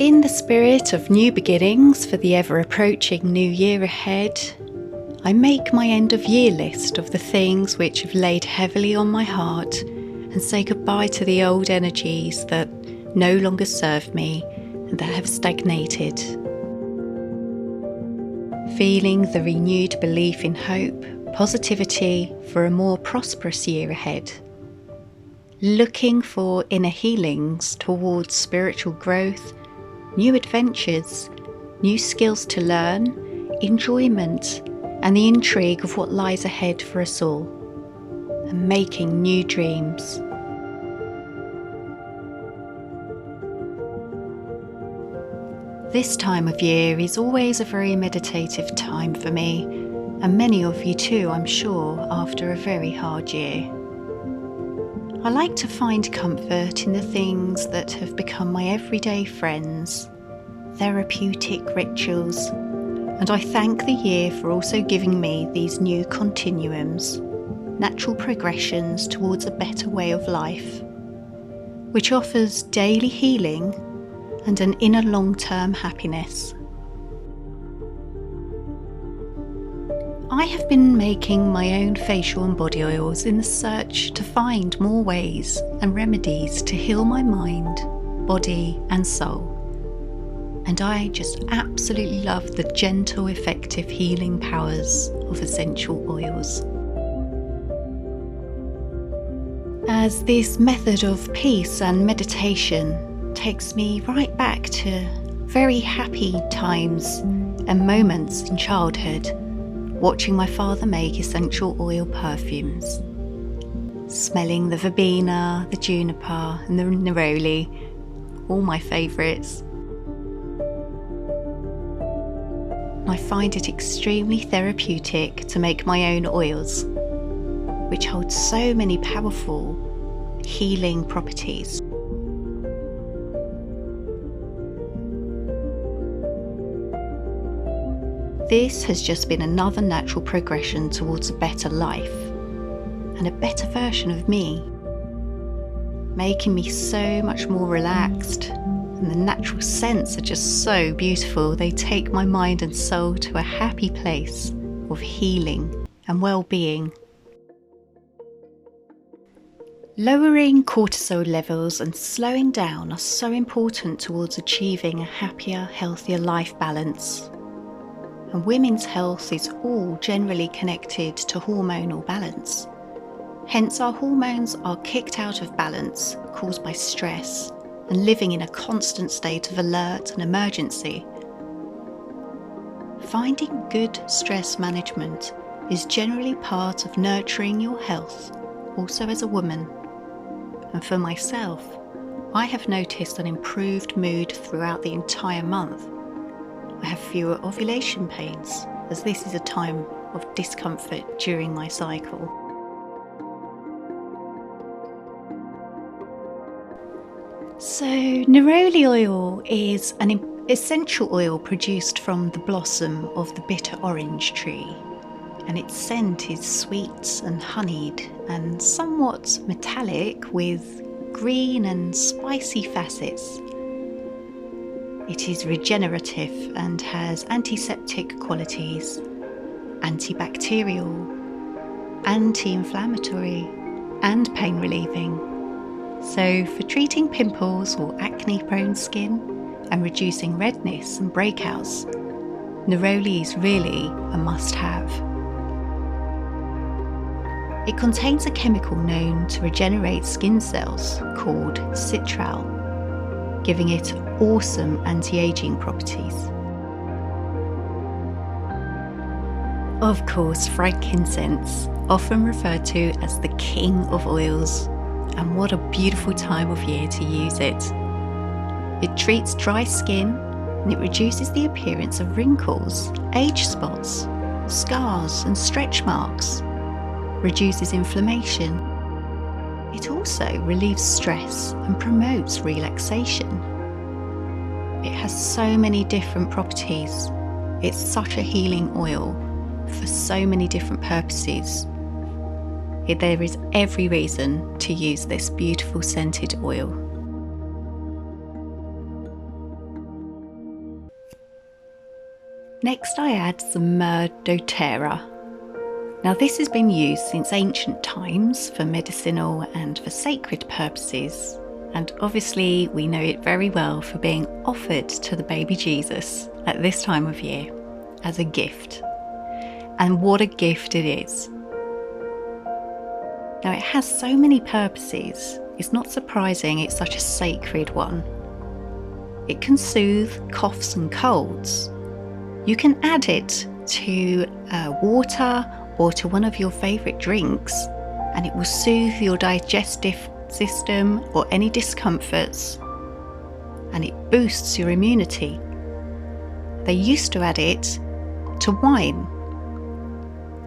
In the spirit of new beginnings for the ever-approaching new year ahead, I make my end-of-year list of the things which have laid heavily on my heart and say goodbye to the old energies that no longer serve me and that have stagnated. Feeling the renewed belief in hope, positivity for a more prosperous year ahead. Looking for inner healings towards spiritual growth, new adventures, new skills to learn, enjoyment, and the intrigue of what lies ahead for us all, and making new dreams. This time of year is always a very meditative time for me, and many of you too, I'm sure, after a very hard year. I like to find comfort in the things that have become my everyday friends, therapeutic rituals, and I thank the year for also giving me these new continuums, natural progressions towards a better way of life, which offers daily healing and an inner long-term happiness. I have been making my own facial and body oils in the search to find more ways and remedies to heal my mind, body and soul. And I just absolutely love the gentle, effective healing powers of essential oils. As this method of peace and meditation takes me right back to very happy times and moments in childhood, watching my father make essential oil perfumes, smelling the verbena, the juniper and the neroli, all my favourites. I find it extremely therapeutic to make my own oils, which hold so many powerful healing properties. This has just been another natural progression towards a better life and a better version of me, making me so much more relaxed, and the natural scents are just so beautiful. They take my mind and soul to a happy place of healing and well-being. Lowering cortisol levels and slowing down are so important towards achieving a happier, healthier life balance. And women's health is all generally connected to hormonal balance. Hence, our hormones are kicked out of balance, caused by stress and living in a constant state of alert and emergency. Finding good stress management is generally part of nurturing your health, also as a woman. And for myself, I have noticed an improved mood throughout the entire month. I have fewer ovulation pains, as this is a time of discomfort during my cycle. So, neroli oil is an essential oil produced from the blossom of the bitter orange tree, and its scent is sweet and honeyed and somewhat metallic with green and spicy facets. It is regenerative and has antiseptic qualities, antibacterial, anti-inflammatory and pain relieving. So for treating pimples or acne-prone skin and reducing redness and breakouts, neroli is really a must-have. It contains a chemical known to regenerate skin cells called citral, giving it awesome anti-aging properties. Of course, frankincense, often referred to as the king of oils, and what a beautiful time of year to use it. It treats dry skin and it reduces the appearance of wrinkles, age spots, scars and stretch marks, reduces inflammation. It also relieves stress and promotes relaxation. It has so many different properties. It's such a healing oil for so many different purposes. There is every reason to use this beautiful scented oil. Next I add some Myrrh doTERRA. Now this has been used since ancient times for medicinal and for sacred purposes, and obviously we know it very well for being offered to the baby Jesus at this time of year as a gift. And what a gift it is. Now it has so many purposes, it's not surprising it's such a sacred one. It can soothe coughs and colds. You can add it to water or to one of your favourite drinks, and it will soothe your digestive system or any discomforts, and it boosts your immunity. They used to add it to wine,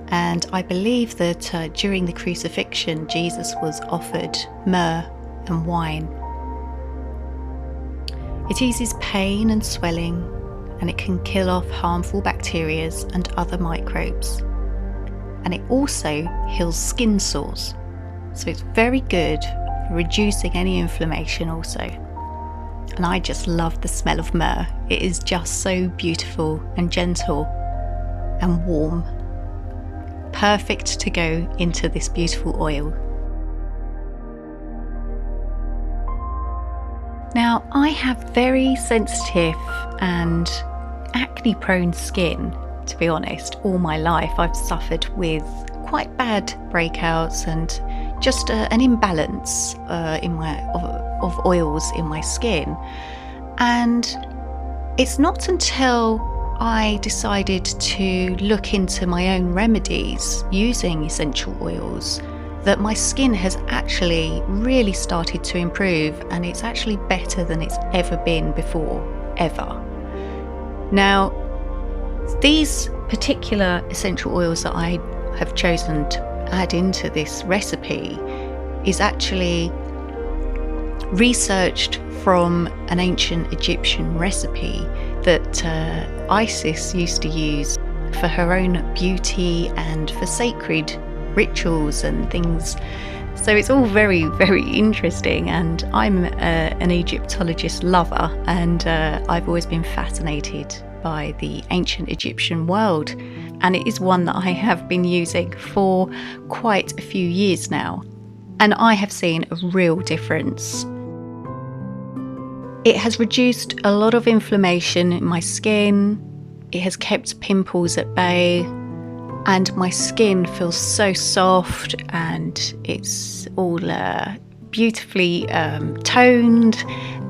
and I believe that during the crucifixion Jesus was offered myrrh and wine. It eases pain and swelling, and it can kill off harmful bacteria and other microbes. And it also heals skin sores, so it's very good for reducing any inflammation also. And I just love the smell of myrrh. It is just so beautiful and gentle and warm. Perfect to go into this beautiful oil. Now I have very sensitive and acne prone skin, to be honest. All my life I've suffered with quite bad breakouts and just an imbalance of oils in my skin. And it's not until I decided to look into my own remedies using essential oils that my skin has actually really started to improve, and it's actually better than it's ever been before, ever. Now, these particular essential oils that I have chosen to add into this recipe is actually researched from an ancient Egyptian recipe that Isis used to use for her own beauty and for sacred rituals and things. So it's all very, very interesting, and I'm an Egyptologist lover, and I've always been fascinated by the ancient Egyptian world, and it is one that I have been using for quite a few years now, and I have seen a real difference. It has reduced a lot of inflammation in my skin, it has kept pimples at bay, and my skin feels so soft, and it's all beautifully toned.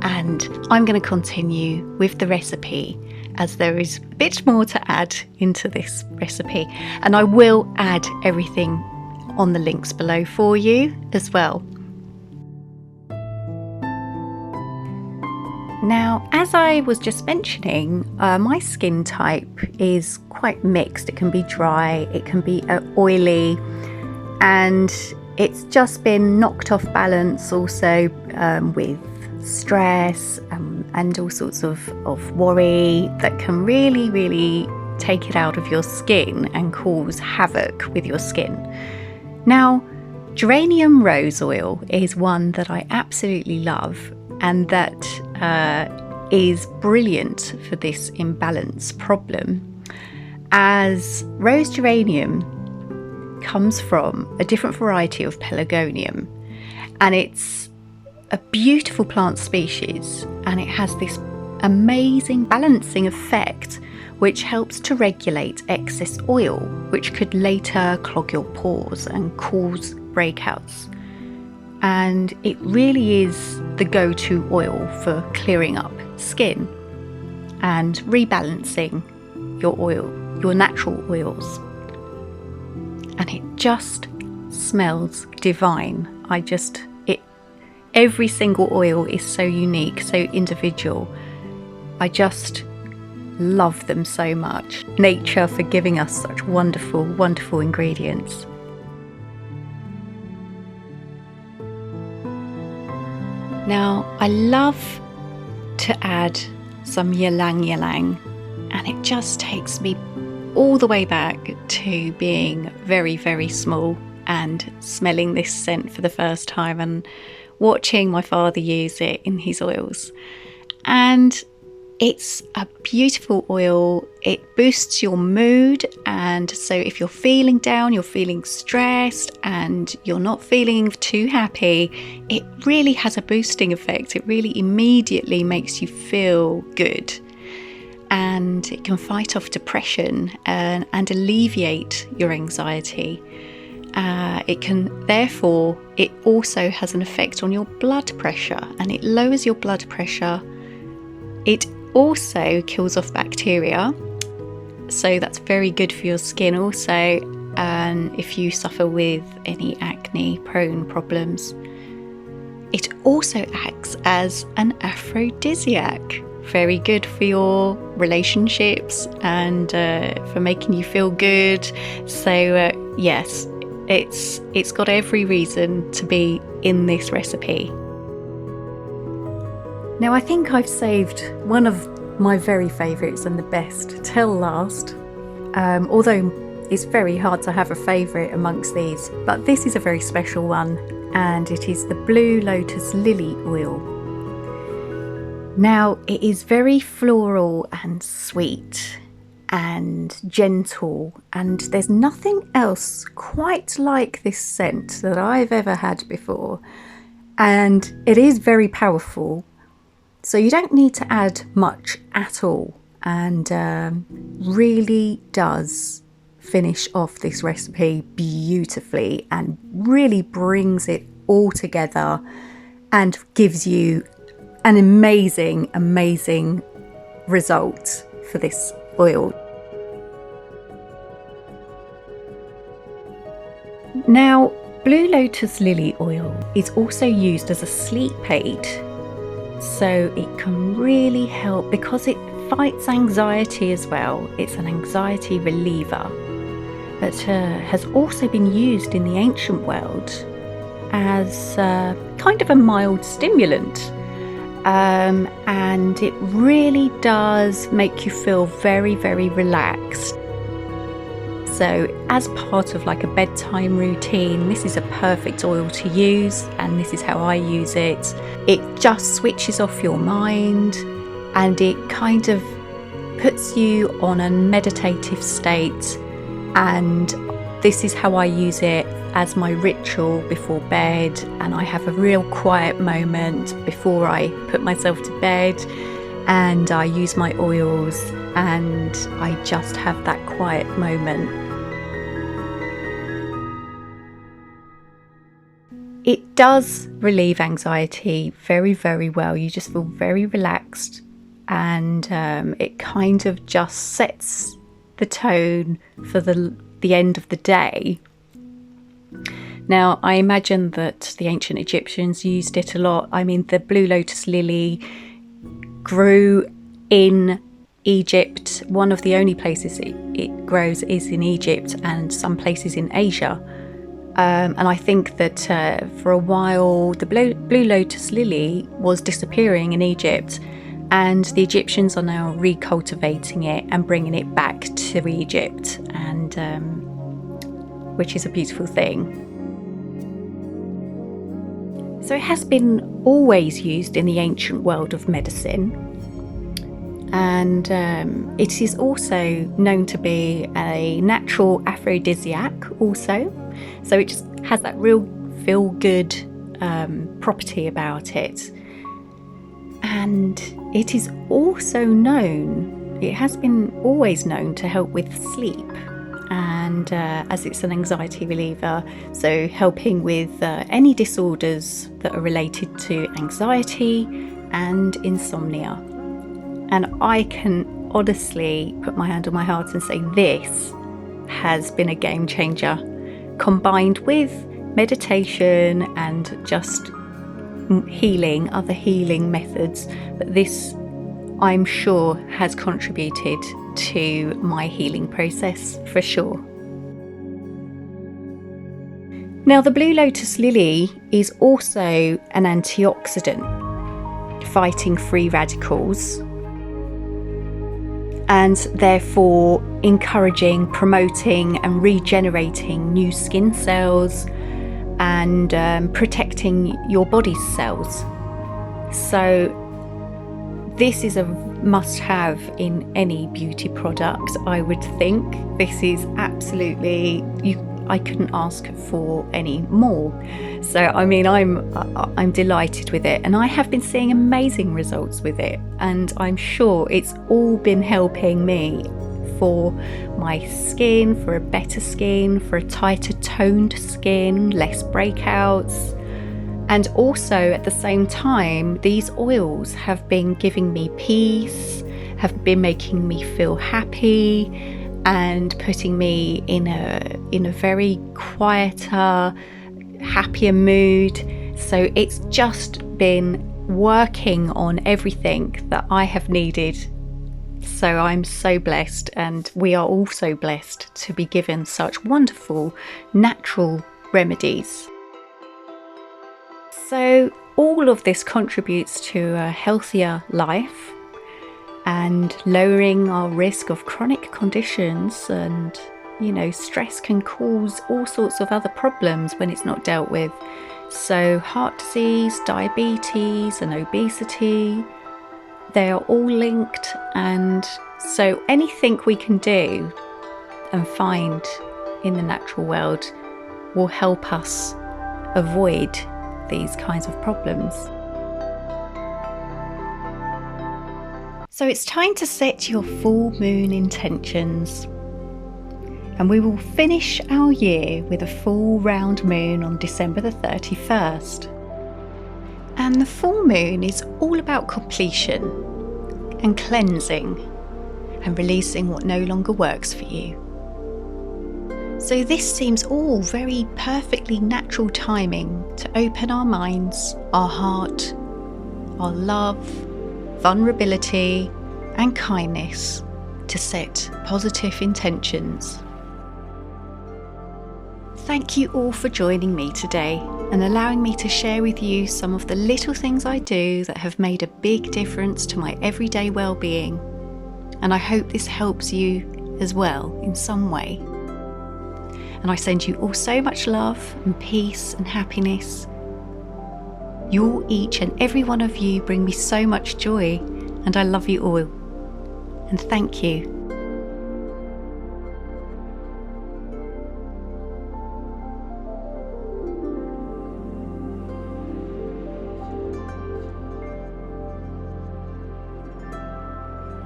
And I'm going to continue with the recipe, as there is a bit more to add into this recipe, and I will add everything on the links below for you as well. Now, as I was just mentioning, my skin type is quite mixed. It can be dry, it can be oily, and it's just been knocked off balance also with stress and all sorts of worry that can really, really take it out of your skin and cause havoc with your skin. Now, Geranium Rose oil is one that I absolutely love, and that is brilliant for this imbalance problem, as rose geranium comes from a different variety of Pelargonium, and it's a beautiful plant species, and it has this amazing balancing effect which helps to regulate excess oil, which could later clog your pores and cause breakouts. And it really is the go-to oil for clearing up skin and rebalancing your oil, your natural oils. And it just smells divine. Every single oil is so unique, so individual. I just love them so much. Nature for giving us such wonderful, wonderful ingredients. Now, I love to add some Ylang Ylang, and it just takes me all the way back to being very, very small and smelling this scent for the first time and watching my father use it in his oils. And It's a beautiful oil. It boosts your mood, and so if you're feeling down, you're feeling stressed, and you're not feeling too happy, it really has a boosting effect. It really immediately makes you feel good, and it can fight off depression and alleviate your anxiety. It also has an effect on your blood pressure, and it lowers your blood pressure. It also kills off bacteria, so that's very good for your skin also, and if you suffer with any acne prone problems. It also acts as an aphrodisiac, very good for your relationships and for making you feel good. So yes, it's got every reason to be in this recipe. Now, I think I've saved one of my very favourites and the best till last, although it's very hard to have a favourite amongst these, but this is a very special one, and it is the Blue Lotus Lily Oil. Now, it is very floral and sweet and gentle, and there's nothing else quite like this scent that I've ever had before, and it is very powerful. So you don't need to add much at all, and really does finish off this recipe beautifully and really brings it all together and gives you an amazing, amazing result for this oil. Now, Blue Lotus Lily Oil is also used as a sleep aid. So it can really help because it fights anxiety as well. It's an anxiety reliever, but has also been used in the ancient world as kind of a mild stimulant. And it really does make you feel very, very relaxed. So as part of like a bedtime routine, this is a perfect oil to use, and this is how I use it. It just switches off your mind, and it kind of puts you on a meditative state, and this is how I use it as my ritual before bed. And I have a real quiet moment before I put myself to bed, and I use my oils and I just have that quiet moment. It does relieve anxiety very, very well. You just feel very relaxed, and it kind of just sets the tone for the end of the day. Now, I imagine that the ancient Egyptians used it a lot. I mean, the Blue Lotus Lily grew in Egypt. One of the only places it grows is in Egypt, and some places in Asia. And I think that for a while the Blue Lotus Lily was disappearing in Egypt, and the Egyptians are now recultivating it and bringing it back to Egypt, and which is a beautiful thing. So it has been always used in the ancient world of medicine, and it is also known to be a natural aphrodisiac also. So it just has that real feel-good property about it. And it is also known, it has been always known to help with sleep, and as it's an anxiety reliever, so helping with any disorders that are related to anxiety and insomnia. And I can honestly put my hand on my heart and say this has been a game changer, combined with meditation and just healing, other healing methods. But this, I'm sure, has contributed to my healing process for sure. Now, the Blue Lotus Lily is also an antioxidant, fighting free radicals, and therefore encouraging, promoting and regenerating new skin cells and protecting your body's cells. So This is a must-have in any beauty product, I would think. This is absolutely, I couldn't ask for any more. So I mean, I'm delighted with it, and I have been seeing amazing results with it, and I'm sure it's all been helping me for my skin, for a better skin, for a tighter toned skin, less breakouts. And also at the same time, these oils have been giving me peace, have been making me feel happy, and putting me in a very quieter, happier mood. So it's just been working on everything that I have needed. So I'm so blessed, and we are also blessed to be given such wonderful natural remedies. So all of this contributes to a healthier life and lowering our risk of chronic conditions, and stress can cause all sorts of other problems when it's not dealt with. So heart disease, diabetes and obesity, they are all linked, and so anything we can do and find in the natural world will help us avoid these kinds of problems. So it's time to set your full moon intentions, and we will finish our year with a full round moon on December the 31st. And the full moon is all about completion and cleansing and releasing what no longer works for you. So this seems all very perfectly natural timing to open our minds, our heart, our love, vulnerability and kindness, to set positive intentions. Thank you all for joining me today and allowing me to share with you some of the little things I do that have made a big difference to my everyday well-being. And I hope this helps you as well in some way. And I send you all so much love and peace and happiness. You, each and every one of you, bring me so much joy, and I love you all. And thank you.